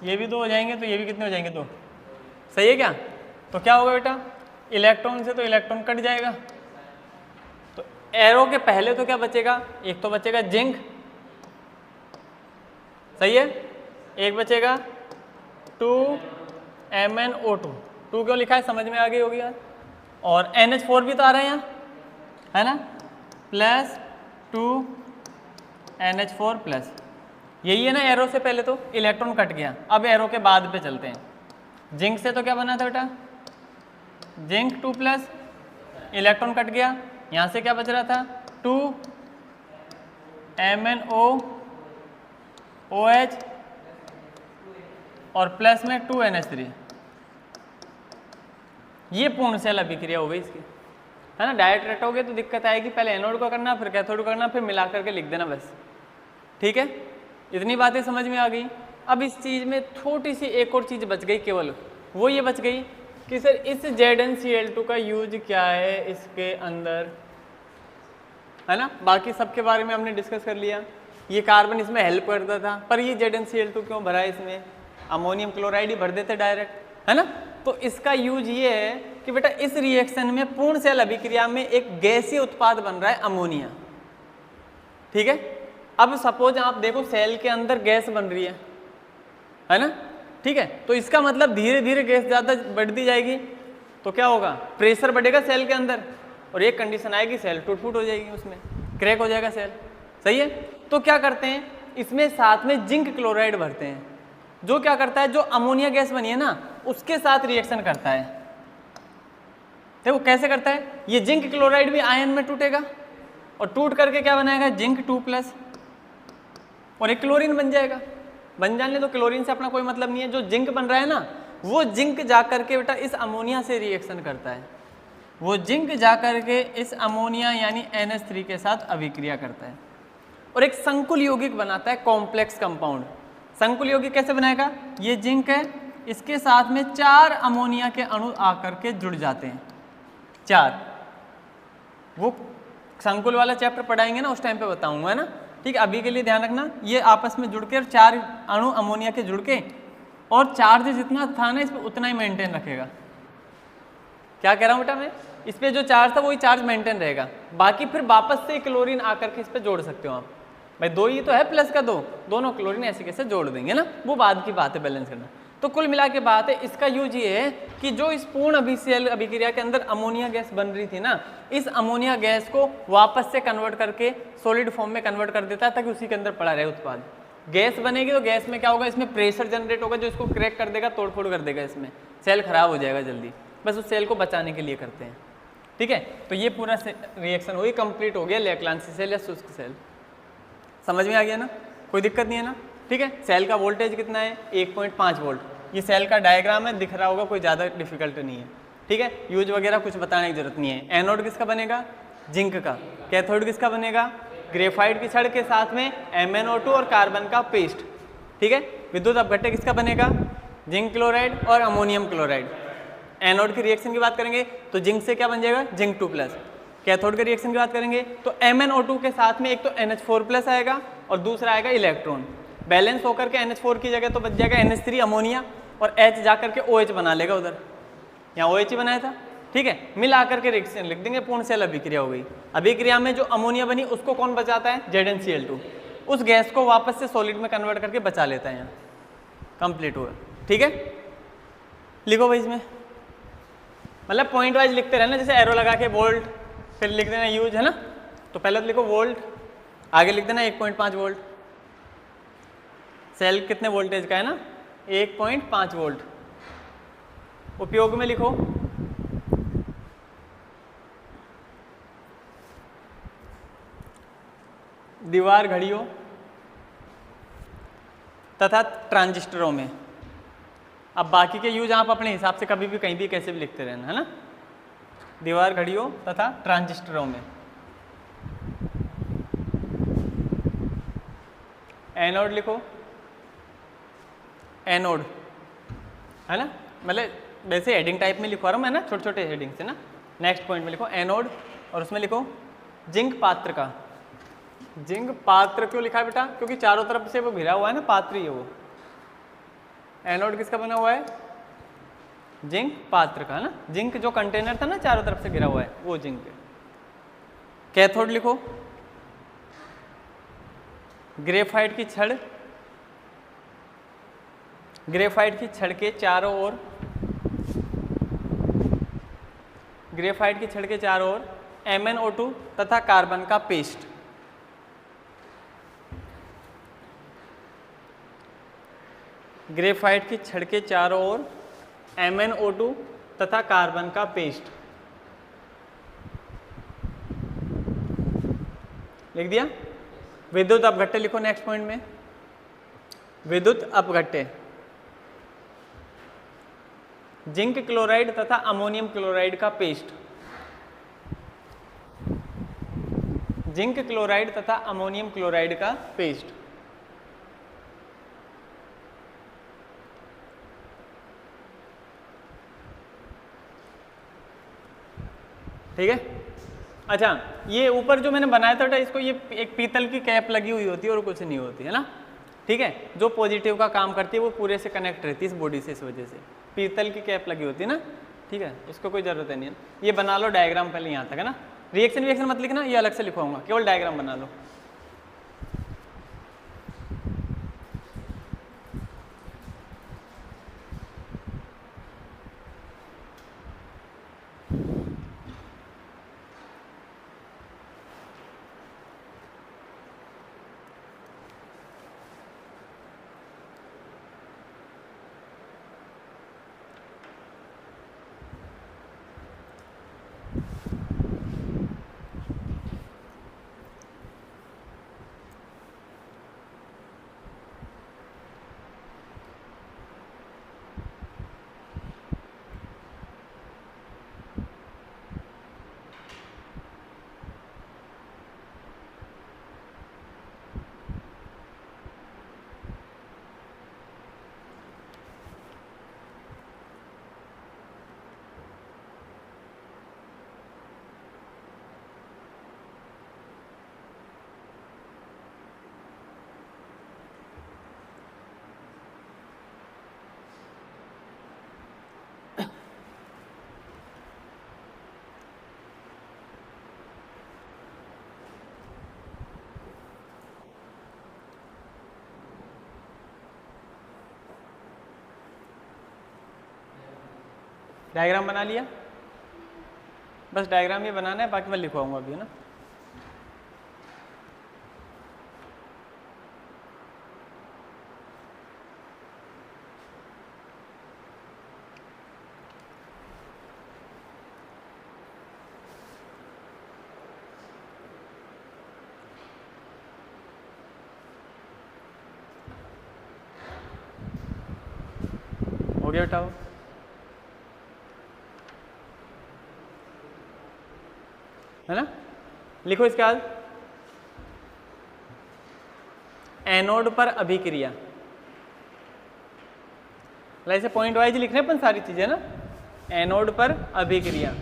A: ये भी 2 हो जाएंगे, तो ये भी कितने हो जाएंगे, 2। सही है क्या। तो क्या होगा बेटा, इलेक्ट्रॉन से तो इलेक्ट्रॉन कट जाएगा, तो एरो के पहले तो क्या बचेगा, एक तो बचेगा जिंक, सही है, एक बचेगा 2MnO2, 2 क्यों लिखा है समझ में आ गई होगी यार। और NH4 भी तो आ रहा है यहाँ, है ना, प्लस 2NH4+, यही है ना। एरो से पहले तो इलेक्ट्रॉन कट गया, अब एरो के बाद पे चलते हैं। जिंक से तो क्या बना था बेटा, जिंक 2+, इलेक्ट्रॉन कट गया, यहाँ से क्या बच रहा था, 2MnO, OH और प्लस में 2NH3। ये पूर्ण सेल अभिक्रिया हो गई इसकी, है ना। डायरेक्ट रटोगे तो दिक्कत आएगी, पहले एनोड को करना, फिर कैथोड को करना, फिर मिला करके लिख देना बस, ठीक है। इतनी बातें समझ में आ गई। अब इस चीज़ में छोटी सी एक और चीज़ बच गई केवल, वो ये बच गई कि सर इस ZnCl2 का यूज क्या है इसके अंदर, है ना। बाकी सबके बारे में हमने डिस्कस कर लिया, ये कार्बन इसमें हेल्प करता था, पर ये ZnCl2 क्यों भरा है इसमें, अमोनियम क्लोराइड ही भर देते डायरेक्ट, है ना। तो इसका यूज ये है कि बेटा इस रिएक्शन में पूर्ण सेल अभिक्रिया में एक गैसीय उत्पाद बन रहा है अमोनिया, ठीक है। अब सपोज आप देखो सेल के अंदर गैस बन रही है ना, ठीक है। तो इसका मतलब धीरे धीरे गैस ज़्यादा बढ़ती जाएगी, तो क्या होगा, प्रेशर बढ़ेगा सेल के अंदर, और एक कंडीशन आएगी सेल टूट फूट हो जाएगी, उसमें क्रैक हो जाएगा सेल, सही है। तो क्या करते हैं, इसमें साथ में जिंक क्लोराइड भरते हैं, जो क्या करता है, जो अमोनिया गैस बनी है ना उसके साथ रिएक्शन करता है। देखो कैसे करता है, ये जिंक क्लोराइड भी आयन में टूटेगा और टूट करके क्या बनाएगा, जिंक 2+, और एक क्लोरीन बन जाएगा। बन जाने तो क्लोरीन से अपना कोई मतलब नहीं है, जो जिंक बन रहा है ना वो जिंक जा करके बेटा इस अमोनिया से रिएक्शन करता है, वो जिंक जा करके इस अमोनिया यानी NH3 के साथ अभिक्रिया करता है और एक संकुल यौगिक बनाता है, कॉम्प्लेक्स कंपाउंड। संकुल यौगिक कैसे बनाएगा, ये जिंक है, इसके साथ में 4 अमोनिया के अणु आकर के जुड़ जाते हैं, 4। वो संकुल वाला चैप्टर पढ़ाएंगे ना उस टाइम पे बताऊंगा, है ना, ठीक है। अभी के लिए ध्यान रखना, ये आपस में जुड़ के 4 अणु अमोनिया के जुड़ के, और चार्ज जितना था ना इस पर उतना ही मेंटेन रखेगा। क्या कह रहा हूँ बेटा मैं, इस पर जो चार्ज था वही चार्ज मेंटेन रहेगा, बाकी फिर वापस से क्लोरीन आकर के इस पर जोड़ सकते हो आप। भाई 2 ही तो है प्लस का 2, दोनों क्लोरीन ऐसे कैसे जोड़ देंगे ना, वो बाद की बात है, बैलेंस करना। तो कुल मिला के बात है, इसका यूज ये है कि जो इस पूर्ण सेल अभिक्रिया के अंदर अमोनिया गैस बन रही थी ना, इस अमोनिया गैस को वापस से कन्वर्ट करके सॉलिड फॉर्म में कन्वर्ट कर देता है ताकि उसी के अंदर पड़ा रहे उत्पाद। गैस बनेगी तो गैस में क्या होगा, इसमें प्रेशर जनरेट होगा जो इसको क्रैक कर देगा, तोड़ फोड़ कर देगा, इसमें सेल खराब हो जाएगा जल्दी, बस उस सेल को बचाने के लिए करते हैं, ठीक है। तो ये पूरा रिएक्शन वही कंप्लीट हो गया, लेक्लांसी सेल या शुष्क सेल। समझ में आ गया ना, कोई दिक्कत नहीं है ना, ठीक है। सेल का वोल्टेज कितना है, 1.5 वोल्ट, ये सेल का डायग्राम है, दिख रहा होगा, कोई ज़्यादा डिफिकल्ट नहीं है, ठीक है। यूज वगैरह कुछ बताने की जरूरत नहीं है। एनोड किसका बनेगा? जिंक का। कैथोड किसका बनेगा? ग्रेफाइट की छड़ के साथ में MnO2 और कार्बन का पेस्ट, ठीक है। विद्युत अपघट्य किसका बनेगा? जिंक क्लोराइड और अमोनियम क्लोराइड। एनोड की रिएक्शन की बात करेंगे तो जिंक से क्या बन जाएगा? जिंक 2+। कैथोड के रिएक्शन की बात करेंगे तो MnO2 के साथ में एक तो NH4+ आएगा और दूसरा आएगा इलेक्ट्रॉन। बैलेंस होकर के NH4 की जगह तो बच जाएगा NH3 अमोनिया, और H जा करके OH बना लेगा उधर, यहाँ OH ही बनाया था, ठीक है। मिल आकर के रिएक्शन लिख देंगे, पूर्ण सेल अभिक्रिया हो गई। अभिक्रिया में जो अमोनिया बनी उसको कौन बचाता है? ZnCl2। उस गैस को वापस से सॉलिड में कन्वर्ट करके बचा लेता है, यहाँ कंप्लीट हुआ, ठीक है। लिखो भाई इसमें, मतलब पॉइंट वाइज लिखते रहना, जैसे एरो लगा के वोल्ट, फिर लिख देना यूज, है ना। तो पहले तो लिखो वोल्ट, आगे लिख देना 1.5 वोल्ट। सेल कितने वोल्टेज का है ना? 1.5 वोल्ट। उपयोग में लिखो दीवार घड़ियों तथा ट्रांजिस्टरों में। अब बाकी के यूज आप अपने हिसाब से कभी भी कहीं भी कैसे भी लिखते रहना, है ना। दीवार घड़ियों तथा ट्रांजिस्टरों में। एनोड लिखो, एनोड, है ना, मतलब वैसे हेडिंग टाइप में लिखवा रहा हूँ मैं ना, छोटे छोटे हेडिंग से ना। नेक्स्ट पॉइंट में लिखो एनोड, और उसमें लिखो जिंक पात्र का। जिंक पात्र क्यों लिखा है बेटा? क्योंकि चारों तरफ से वो घिरा हुआ है ना, पात्र ही है वो। एनोड किसका बना हुआ है? जिंक पात्र का, है ना। जिंक जो कंटेनर था ना चारों तरफ से घिरा हुआ है, वो जिंक है। कैथोड लिखो ग्रेफाइट की छड़, ग्रेफाइट की छड़ के चारों ओर, ग्रेफाइट की छड़ के चारों ओर MnO2 तथा कार्बन का पेस्ट। ग्रेफाइट की छड़ के चारों ओर MnO2 तथा कार्बन का पेस्ट लिख दिया। विद्युत अपघट्य लिखो नेक्स्ट पॉइंट में। विद्युत अपघट्य जिंक क्लोराइड तथा अमोनियम क्लोराइड का पेस्ट। जिंक क्लोराइड तथा अमोनियम क्लोराइड का पेस्ट, ठीक है। अच्छा, ये ऊपर जो मैंने बनाया था बेटा, इसको ये एक पीतल की कैप लगी हुई होती है और कुछ नहीं होती है ना, ठीक है। जो पॉजिटिव का काम करती है वो पूरे से कनेक्ट रहती है इस बॉडी से, इस वजह से पीतल की कैप लगी होती है ना, ठीक है। इसको कोई जरूरत नहीं है। ये बना लो डायग्राम पहले यहाँ तक, है ना। रिएक्शन मत लिखना, ये अलग से लिखवाऊंगा, केवल डायग्राम बना लो। डायग्राम बना लिया, बस डायग्राम ये बनाना है, बाकी मैं लिखवाऊंगा अभी, है ना। हो गया बेटा वो। है ना, लिखो इसके बाद एनोड पर अभिक्रिया। ऐसे पॉइंट वाइज लिख रहे हैं अपन सारी चीजें ना। एनोड पर अभिक्रिया,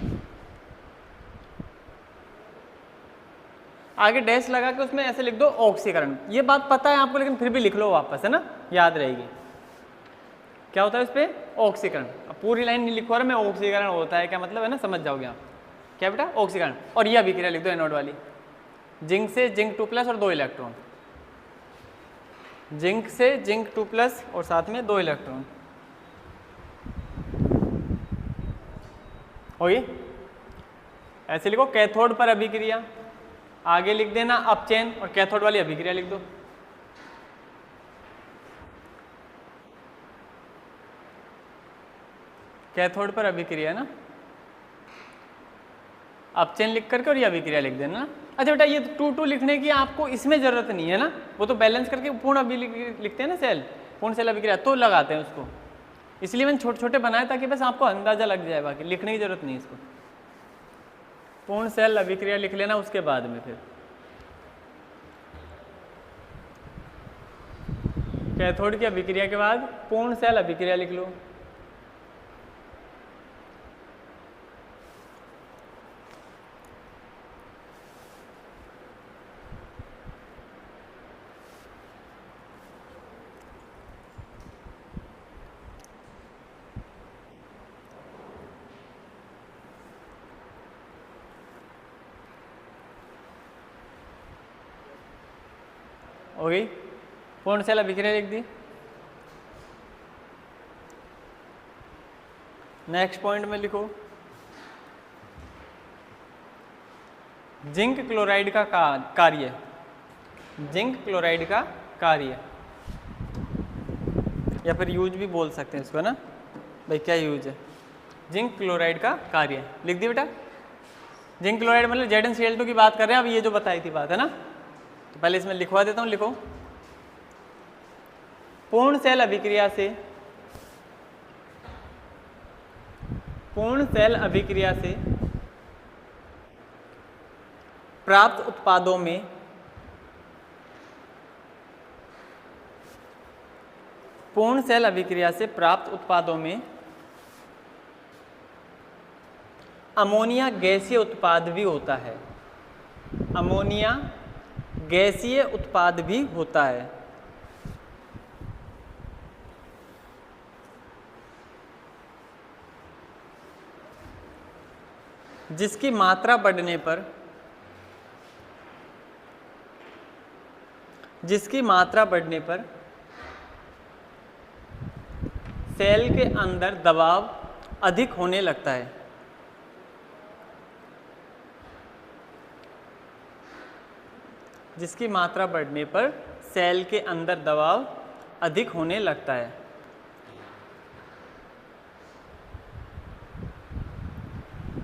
A: आगे डैश लगा के उसमें ऐसे लिख दो ऑक्सीकरण। ये बात पता है आपको लेकिन फिर भी लिख लो वापस, है ना, याद रहेगी। क्या होता है इस पे ऑक्सीकरण। अब पूरी लाइन नहीं लिखवा रहा मैं, ऑक्सीकरण होता है क्या मतलब है ना, समझ जाओगे आप। क्या बेटा ऑक्सीकरण। और ये अभिक्रिया लिख दो एनोड वाली, जिंक से जिंक 2+ और 2 इलेक्ट्रॉन, जिंक से जिंक 2+ और साथ में 2 इलेक्ट्रॉन। होगी। ऐसे लिखो कैथोड पर अभिक्रिया, आगे लिख देना अपचयन और कैथोड वाली अभिक्रिया लिख दो। कैथोड पर अभिक्रिया ना, अपचयन लिख करके और ये अभिक्रिया लिख देना ना। अच्छा बेटा ये 2 लिखने की आपको इसमें जरूरत नहीं है ना, वो तो बैलेंस करके पूर्ण लिखते हैं ना सेल, पूर्ण सेल अभिक्रिया तो लगाते हैं उसको, इसलिए मैंने छोटे छोटे बनाए ताकि बस आपको अंदाजा लग जाए, बाकी लिखने की जरूरत नहीं इसको। पूर्ण सेल अभिक्रिया लिख लेना उसके बाद में, फिर कैथोड की अभिक्रिया के बाद पूर्ण सेल अभिक्रिया लिख लो। हो गई, पूर्ण सेल अभिक्रिया लिख दी। नेक्स्ट पॉइंट में लिखो जिंक क्लोराइड का कार्य, जिंक क्लोराइड का कार्य, या फिर यूज भी बोल सकते हैं इसको ना, भाई क्या यूज है। जिंक क्लोराइड का कार्य लिख दी बेटा। जिंक क्लोराइड मतलब ZnCl2 की बात कर रहे हैं, अब ये जो बताई थी बात है ना, तो पहले इसमें लिखवा देता हूं, लिखो पूर्ण सेल अभिक्रिया से, पूर्ण सेल अभिक्रिया से प्राप्त उत्पादों में पूर्ण सेल अभिक्रिया से प्राप्त उत्पादों में अमोनिया गैसीय उत्पाद भी होता है, अमोनिया गैसीय उत्पाद भी होता है। जिसकी मात्रा बढ़ने पर, जिसकी मात्रा बढ़ने पर सेल के अंदर दबाव अधिक होने लगता है। जिसकी मात्रा बढ़ने पर सेल के अंदर दबाव अधिक होने लगता है।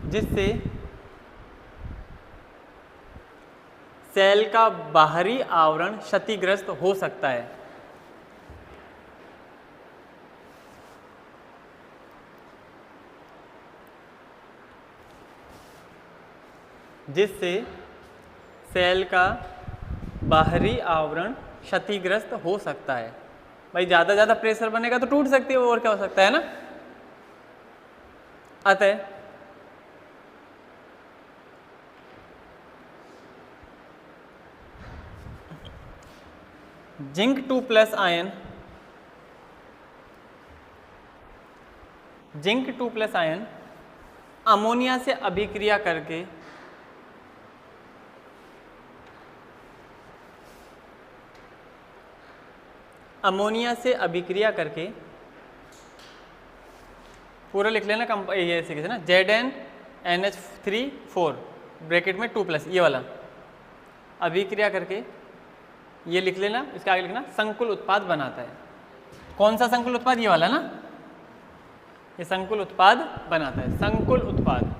A: जिससे सेल का बाहरी आवरण क्षतिग्रस्त हो सकता है। जिससे सेल का बाहरी आवरण क्षतिग्रस्त हो सकता है। भाई ज़्यादा प्रेशर बनेगा तो टूट सकती है, और क्या हो सकता है ना। अतः zinc 2+ ion, zinc 2+ ion ammonia से अभिक्रिया करके पूरा लिख लेना, ये ऐसे कैसे ना, ZnNH3 ब्रैकेट में 2+, ये वाला अभिक्रिया करके ये लिख लेना, इसके आगे लिखना संकुल उत्पाद बनाता है। कौन सा संकुल उत्पाद, ये वाला ना, ये संकुल उत्पाद बनाता है, संकुल उत्पाद।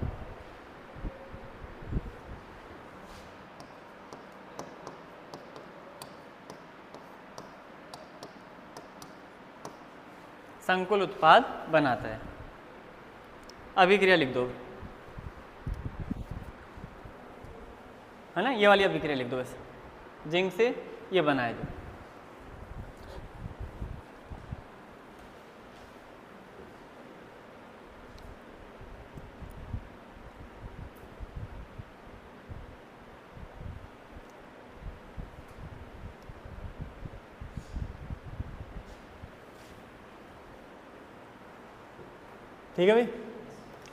A: संकुल उत्पाद बनाता है। अभिक्रिया लिख दो, है ना, ये वाली अभिक्रिया लिख दो बस, जिंक से ये बनाया जो। ठीक है भाई,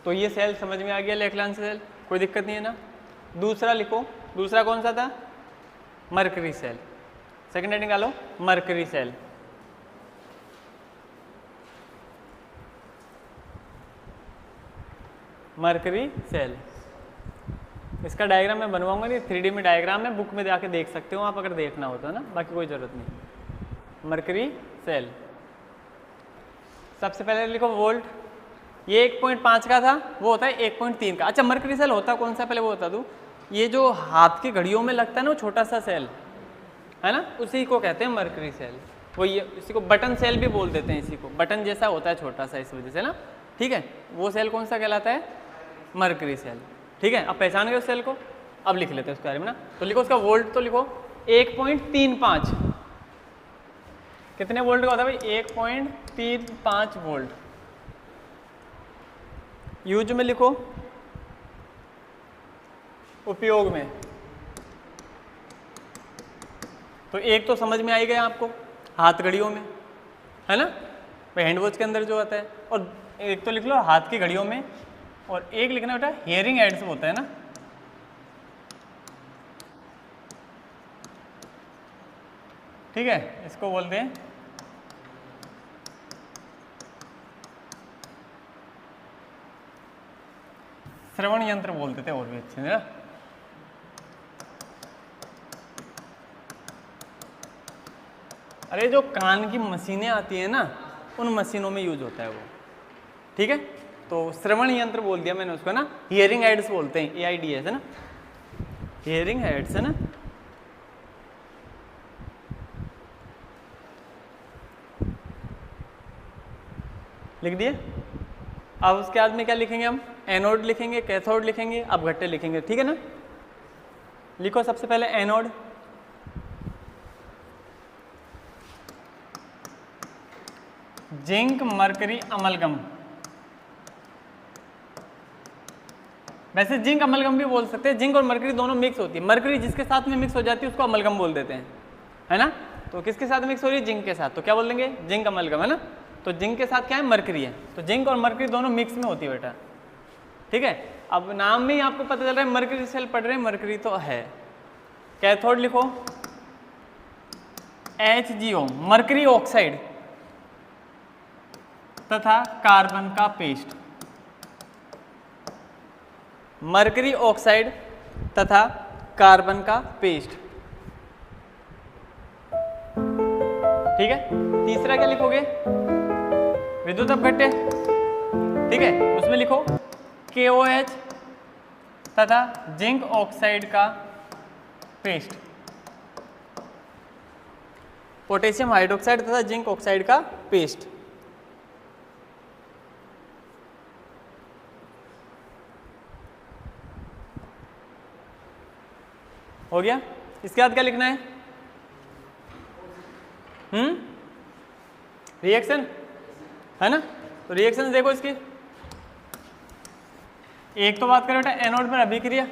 A: तो ये सेल समझ में आ गया, लेक्लांस सेल, कोई दिक्कत नहीं है ना। दूसरा लिखो, दूसरा कौन सा था, मरकरी सेल। सेकंड हेडिंग डालो मरकरी सेल। मरकरी सेल, इसका डायग्राम मैं बनवाऊंगा नहीं, 3D में डायग्राम है, बुक में जाके देख सकते हो आप अगर देखना होता है ना, बाकी कोई ज़रूरत नहीं। मरकरी सेल, सबसे पहले लिखो वोल्ट, ये 1.5 का था, वो होता है 1.3 का। अच्छा मरकरी सेल होता कौन सा पहले वो बता दूँ, ये जो हाथ की घड़ियों में लगता है ना वो छोटा सा सेल है ना, उसी को कहते हैं मरकरी सेल। वो ये इसी को बटन सेल भी बोल देते हैं, इसी को बटन जैसा होता है छोटा सा इस वजह से ना, ठीक है। वो सेल कौन सा कहलाता है, मरकरी सेल। ठीक है, अब पहचान गए उस सेल को, अब लिख लेते हैं उसके बारे में ना। तो लिखो उसका वोल्ट, तो लिखो 1.35, कितने वोल्ट का होता है भाई, 1.35 वोल्ट। यूज में लिखो, उपयोग में, तो एक तो समझ में आई गया आपको, हाथ घड़ियों में, है ना, हैंड वॉच के अंदर जो होता है, और एक तो लिख लो हाथ की घड़ियों में, और एक लिखना बेटा हियरिंग एड्स होता है ना, ठीक है, इसको बोलते हैं श्रवण यंत्र बोलते थे, और भी अच्छे है ना। अरे जो कान की मशीनें आती हैं ना, उन मशीनों में यूज होता है वो, ठीक है। तो श्रवण यंत्र बोल दिया मैंने उसको ना, हियरिंग एड्स बोलते हैं, AIDS है ना, हियरिंग एड्स है ना। लिख दिए। अब उसके बाद में क्या लिखेंगे हम, एनोड लिखेंगे, कैथोड लिखेंगे, अपघट्य लिखेंगे, ठीक है ना। लिखो सबसे पहले एनोड, जिंक मरकरी अमलगम। वैसे जिंक अमलगम भी बोल सकते हैं, जिंक और मरकरी दोनों मिक्स होती है, मरकरी जिसके साथ में मिक्स हो जाती है उसको अमलगम बोल देते हैं, है ना। तो किसके साथ मिक्स हो रही है, जिंक के साथ, तो क्या बोल देंगे, जिंक अमलगम, है ना। तो जिंक के साथ क्या है, मरकरी है, तो जिंक और मरकरी दोनों मिक्स में होती है बेटा, ठीक है। अब नाम में ही आपको पता चल रहा है मरकरी सेल पढ़ रहे हैं, मरकरी तो है। कैथोड लिखो HgO, मरकरी ऑक्साइड तथा कार्बन का पेस्ट, मरकरी ऑक्साइड तथा कार्बन का पेस्ट, ठीक है। तीसरा क्या लिखोगे, विद्युत अपघट्य, ठीक है, उसमें लिखो KOH तथा जिंक ऑक्साइड का पेस्ट, पोटेशियम हाइड्रोक्साइड तथा जिंक ऑक्साइड का पेस्ट। हो गया। इसके बाद क्या लिखना है, रिएक्शन, है ना। तो रिएक्शन देखो इसकी, एक तो बात करें बेटा एनोड पर अभिक्रिया,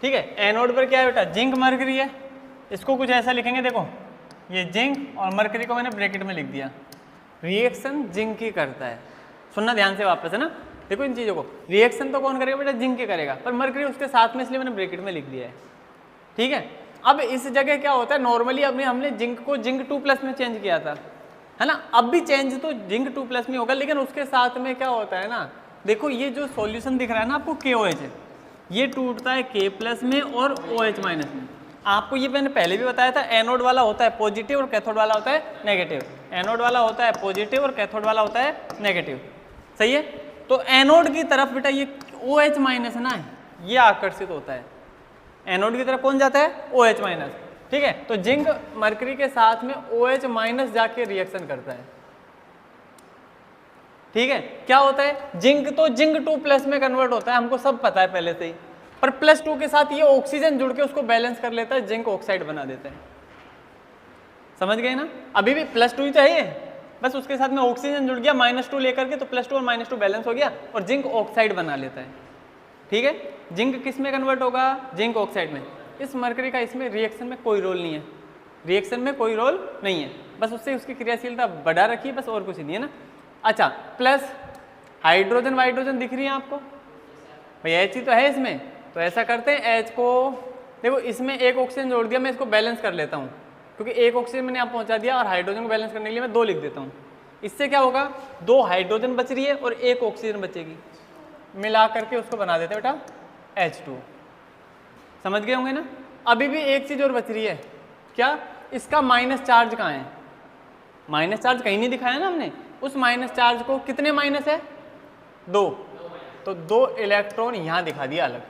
A: ठीक है। एनोड पर क्या है बेटा, जिंक मरकरी है, इसको कुछ ऐसा लिखेंगे, देखो ये जिंक और मरकरी को मैंने ब्रैकेट में लिख दिया। रिएक्शन जिंक ही करता है, सुनना ध्यान से वापस, है ना। देखो इन चीजों को, रिएक्शन तो कौन करेगा बेटा, जिंक ही करेगा, पर मरकरी उसके साथ में, इसलिए मैंने ब्रैकेट में लिख दिया है, ठीक है। अब इस जगह क्या होता है, नॉर्मली अभी हमने जिंक को जिंक 2+ में चेंज किया था, है ना। अब भी चेंज तो जिंक 2+ में होगा, लेकिन उसके साथ में क्या होता है ना, देखो ये जो सॉल्यूशन दिख रहा है ना आपको KOH है, ये टूटता है K+ में और OH- में। आपको ये मैंने पहले भी बताया था, एनोड वाला होता है पॉजिटिव और कैथोड वाला होता है नेगेटिव, एनोड वाला होता है पॉजिटिव और कैथोड वाला होता है नेगेटिव, सही है। तो एनोड की तरफ बेटा ये OH- है ना, ये आकर्षित होता है, एनोड की तरफ कौन जाता है, OH-, ठीक है। तो जिंक मरकरी के साथ में OH- जाके रिएक्शन करता है, ठीक है, क्या होता है, जिंक तो जिंक 2+ में कन्वर्ट होता है, हमको सब पता है पहले से ही, पर +2 के साथ ये ऑक्सीजन जुड़ के उसको बैलेंस कर लेता है, जिंक ऑक्साइड बना देता है। समझ गए ना, अभी भी +2 ही चाहिए, बस उसके साथ में ऑक्सीजन जुड़ गया -2 लेकर के, तो +2 और -2 बैलेंस हो गया और जिंक ऑक्साइड बना लेता है। ठीक है, जिंक किस में कन्वर्ट होगा, जिंक ऑक्साइड में। इस मरकरी का इसमें रिएक्शन में कोई रोल नहीं है, रिएक्शन में कोई रोल नहीं है, बस उससे उसकी क्रियाशीलता बढ़ा रखी, बस और कुछ नहीं है ना। अच्छा, प्लस हाइड्रोजन वाइड्रोजन दिख रही है आपको, भाई H ही तो है इसमें, तो ऐसा करते हैं H को, देखो इसमें एक ऑक्सीजन जोड़ दिया, मैं इसको बैलेंस कर लेता हूँ, क्योंकि एक ऑक्सीजन मैंने यहाँ पहुँचा दिया और हाइड्रोजन को बैलेंस करने के लिए मैं 2 लिख देता हूँ। इससे क्या होगा, 2 हाइड्रोजन बच रही है और 1 ऑक्सीजन बचेगी, मिला करके उसको बना देते हैं बेटा H2। समझ गए होंगे ना। अभी भी एक चीज़ और बच रही है, क्या, इसका माइनस चार्ज कहाँ है, माइनस चार्ज कहीं नहीं दिखाया ना हमने, उस माइनस चार्ज को, कितने माइनस है, 2, तो 2 इलेक्ट्रॉन यहाँ दिखा दिया अलग।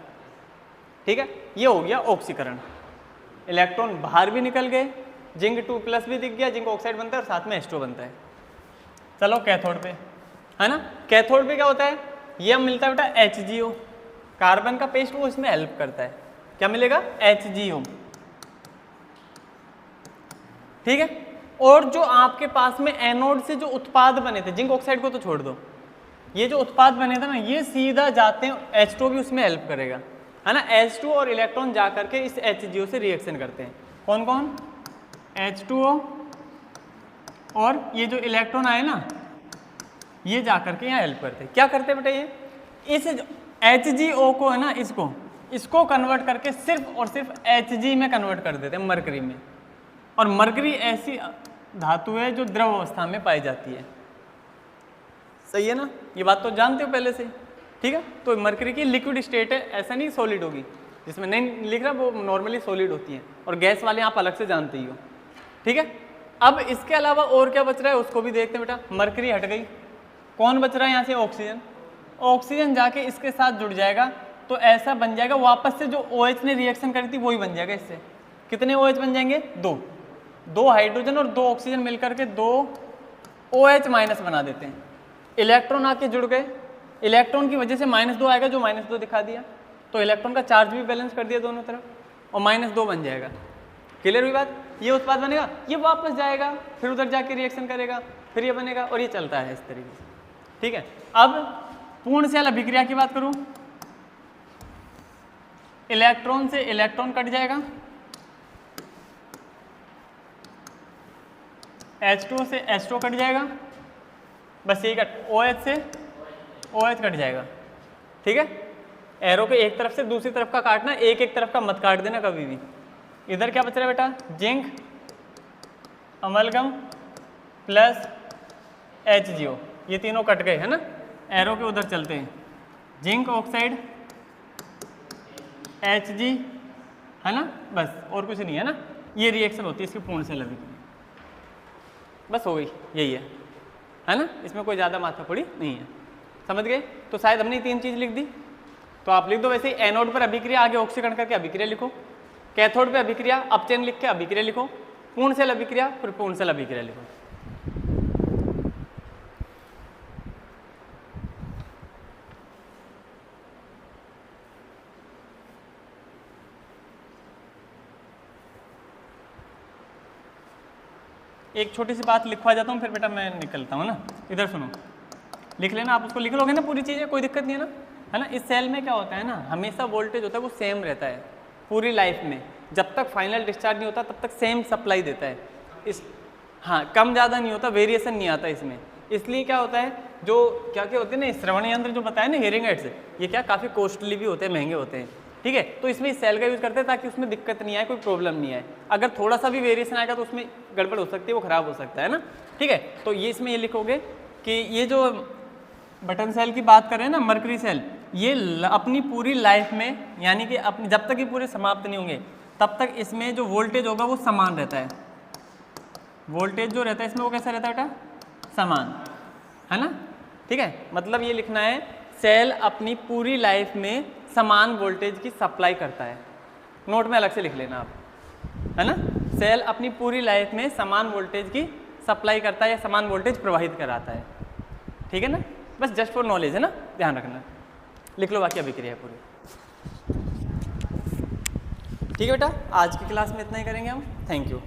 A: ठीक है, ये हो गया ऑक्सीकरण, इलेक्ट्रॉन बाहर भी निकल गए, जिंक 2+ भी दिख गया, जिंक ऑक्साइड बनता है और साथ में H2 बनता है। चलो कैथोड पे, है ना, कैथोड पे क्या होता है, ये मिलता है बेटा HGO, कार्बन का पेस्ट वो इसमें हेल्प करता है, क्या मिलेगा, HGO। ठीक है, और जो आपके पास में एनोड से जो उत्पाद बने थे, जिंक ऑक्साइड को तो छोड़ दो, ये जो उत्पाद बने थे ना, ये सीधा जाते हैं, H2 भी उसमें हेल्प करेगा, है ना, H2 और इलेक्ट्रॉन जा करके इस HGO से रिएक्शन करते हैं। कौन कौन, H2O और ये जो इलेक्ट्रॉन आए ना, ये जा करके यहाँ हेल्प करते हैं। क्या करते हैं बेटा, ये इस HGO को है ना, इसको कन्वर्ट करके सिर्फ और सिर्फ Hg में कन्वर्ट कर देते हैं, मरकरी में। और मरकरी ऐसी धातु है जो द्रव अवस्था में पाई जाती है, सही है ना, ये बात तो जानते हो पहले से। ठीक है, तो मरकरी की लिक्विड स्टेट है, ऐसा नहीं सॉलिड होगी, जिसमें नहीं लिख रहा वो नॉर्मली सॉलिड होती है, और गैस वाले आप अलग से जानते ही हो। ठीक है, अब इसके अलावा और क्या बच रहा है उसको भी देखते हैं बेटा। मरकरी हट गई, कौन बच रहा है यहाँ से, ऑक्सीजन। ऑक्सीजन जाके इसके साथ जुड़ जाएगा, तो ऐसा बन जाएगा वापस से जो OH ने रिएक्शन करी थी वही बन जाएगा इससे। कितने OH बन जाएंगे, 2 हाइड्रोजन और 2 ऑक्सीजन मिलकर के 2 OH- बना देते हैं। इलेक्ट्रॉन आके जुड़ गए, इलेक्ट्रॉन की वजह से -2 आएगा, जो -2 दिखा दिया, तो इलेक्ट्रॉन का चार्ज भी बैलेंस कर दिया दोनों तरफ, और -2 बन जाएगा। क्लियर हुई बात, ये उत्पाद बनेगा, ये वापस जाएगा, फिर उधर जाके रिएक्शन करेगा, फिर ये बनेगा, और ये चलता है इस तरीके से। ठीक है, अब पूर्ण सेल अभिक्रिया की बात करूं, इलेक्ट्रॉन से इलेक्ट्रॉन कट जाएगा, H2 से H2 कट जाएगा, बस यही कट, OH से OH कट जाएगा। ठीक है, एरो के एक तरफ से दूसरी तरफ का काटना, एक तरफ का मत काट देना कभी भी। इधर क्या बच रहा है बेटा, जिंक अमलगम प्लस HGO, ये तीनों कट गए, है ना। एरो के उधर चलते हैं, जिंक ऑक्साइड Hg, है ना, बस और कुछ नहीं है ना। ये रिएक्शन होती है इसकी पूर्ण सेल अभिक्रिया, बस हो गई, यही है ना, इसमें कोई ज़्यादा माथापड़ी नहीं है। समझ गए, तो शायद हमने 3 चीज़ लिख दी, तो आप लिख दो वैसे ही, एनोड पर अभिक्रिया, आगे ऑक्सीकरण करके अभिक्रिया लिखो, कैथोड पे अभिक्रिया, अपचयन लिख के अभिक्रिया लिखो, पूर्ण सेल अभिक्रिया, फिर पूर्ण सेल अभिक्रिया लिखो। एक छोटी सी बात लिखवा जाता हूँ, फिर बेटा मैं निकलता हूँ ना। इधर सुनो, लिख लेना, आप उसको लिख लोगे ना पूरी चीज़ें, कोई दिक्कत नहीं है ना, है ना। इस सेल में क्या होता है ना, हमेशा वोल्टेज होता है वो सेम रहता है पूरी लाइफ में, जब तक फाइनल डिस्चार्ज नहीं होता तब तक सेम सप्लाई देता है। इस हाँ, कम ज़्यादा नहीं होता, वेरिएशन नहीं आता इसमें। इसलिए क्या होता है, जो क्या होते हैं ना, श्रवण यंत्र जो बताया ना, हियरिंग एड्स, ये क्या काफ़ी कॉस्टली भी होते हैं, महंगे होते हैं। ठीक है, तो इसमें इस सेल का यूज़ करते हैं ताकि उसमें दिक्कत नहीं आए, कोई प्रॉब्लम नहीं आए। अगर थोड़ा सा भी वेरिएशन आएगा तो उसमें गड़बड़ हो सकती है, वो ख़राब हो सकता है ना। ठीक है, तो ये इसमें ये लिखोगे कि ये जो बटन सेल की बात करें ना, मरकरी सेल, ये अपनी पूरी लाइफ में, यानी कि अपनी जब तक ये पूरे समाप्त नहीं होंगे तब तक इसमें जो वोल्टेज होगा वो समान रहता है। वोल्टेज जो रहता है इसमें वो कैसा रहता है बेटा, समान, है ना। ठीक है, मतलब ये लिखना है, सेल अपनी पूरी लाइफ में समान वोल्टेज की सप्लाई करता है। नोट में अलग से लिख लेना आप, है ना। सेल अपनी पूरी लाइफ में समान वोल्टेज की सप्लाई करता है या समान वोल्टेज प्रवाहित कराता है। ठीक है ना, बस जस्ट फॉर नॉलेज है ना, ध्यान रखना। लिख लो बाकी अभिक्रिया पूरी। ठीक है बेटा, आज की क्लास में इतना ही करेंगे हम। Thank you.